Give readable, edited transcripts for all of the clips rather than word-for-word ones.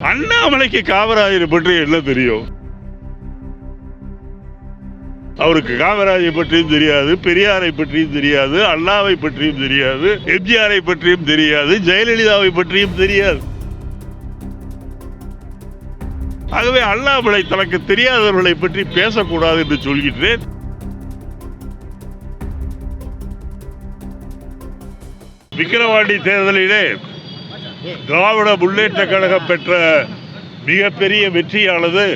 அண்ணாமலைக்கு காமராஜரை பற்றி என்ன தெரியும்? அவருக்கு காமராஜை பற்றியும் தெரியாது, பெரியாரை பற்றியும் தெரியாது, அண்ணாவை பற்றியும் தெரியாது, எம்ஜிஆரை பற்றியும் தெரியாது, ஜெயலலிதாவை பற்றியும் தெரியாது. ஆகவே அண்ணாமலை தனக்கு தெரியாதவர்களை பற்றி பேசக்கூடாது என்று சொல்கின்றேன். விக்கிரவாண்டி தேர்தலிலே திராவிட முன்னேற்ற கழகம் பெற்ற மிகப்பெரிய வெற்றியானது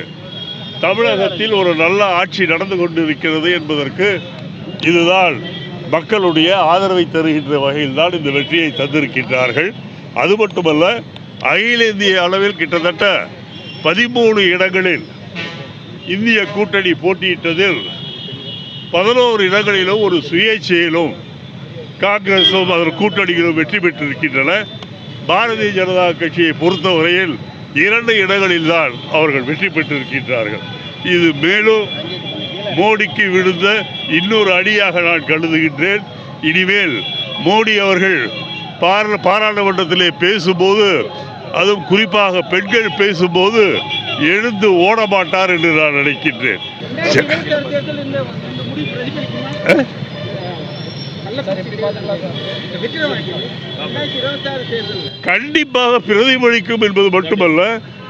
தமிழகத்தில் ஒரு நல்ல ஆட்சி நடந்து கொண்டிருக்கிறது என்பதற்கு இதுதான் மக்களுடைய ஆதரவை தருகின்ற வகையில் தான் இந்த வெற்றியை தந்திருக்கின்றார்கள். அது மட்டுமல்ல, அகில இந்திய அளவில் கிட்டத்தட்ட 13 இடங்களில் இந்திய கூட்டணி போட்டியிட்டதில் 11 இடங்களிலும் ஒரு சுயேட்சையிலும் காங்கிரஸும் அதன் கூட்டணிகளும் வெற்றி பெற்றிருக்கின்றன. பாரதிய ஜனதா கட்சியை பொறுத்தவரையில் 2 இடங்களில் தான் அவர்கள் வெற்றி பெற்றிருக்கின்றார்கள். இது மேலும் மோடிக்கு விழுந்த இன்னொரு அடியாக நான் கருதுகின்றேன். இனிமேல் மோடி அவர்கள் பாராளுமன்றத்திலே பேசும்போது, அதுவும் குறிப்பாக பெண்கள் பேசும்போது எழுந்து ஓட மாட்டார் என்று நான் நினைக்கின்றேன். கண்டிப்பாக பிரதிபலிக்கும் என்பது மட்டுமல்ல,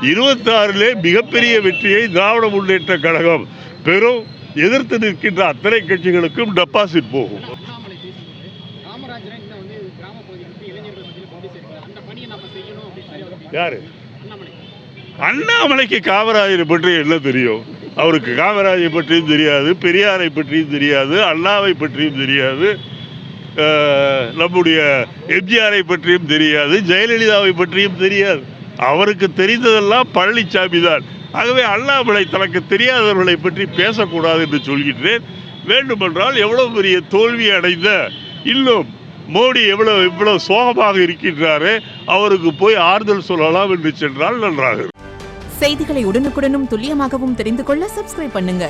26 மிகப்பெரிய வெற்றியை திராவிட முன்னேற்ற கழகம் பெரும். எதிர்த்து நிற்கின்ற அத்தனை கட்சிகளுக்கும் டெபாசிட் போகும். யாரு? அண்ணாமலைக்கு காமராஜரை பற்றி என்ன தெரியும்? அவருக்கு காமராஜை பற்றியும் தெரியாது, பெரியாரை பற்றியும் தெரியாது, அண்ணாவை பற்றியும் தெரியாது, நம்முடைய எம்ஜிஆரை பற்றியும் தெரியாது, ஜெயலலிதாவை பற்றியும் தெரியாது. அவருக்கு தெரிந்ததெல்லாம் பழனிசாமி தான். ஆகவே அண்ணாமலை தனக்கு தெரியாதவர்களை பற்றி பேசக்கூடாது என்று சொல்கின்றேன். வேண்டுமென்றால் எவ்வளவு பெரிய தோல்வி அடைந்த, இன்னும் மோடி எவ்வளவு சோகமாக இருக்கின்றாரே, அவருக்கு போய் ஆறுதல் சொல்லலாம் என்று சென்றால் நன்றாக. செய்திகளை உடனுக்குடனும் துல்லியமாகவும் தெரிந்து கொள்ள சப்ஸ்கிரைப் பண்ணுங்க.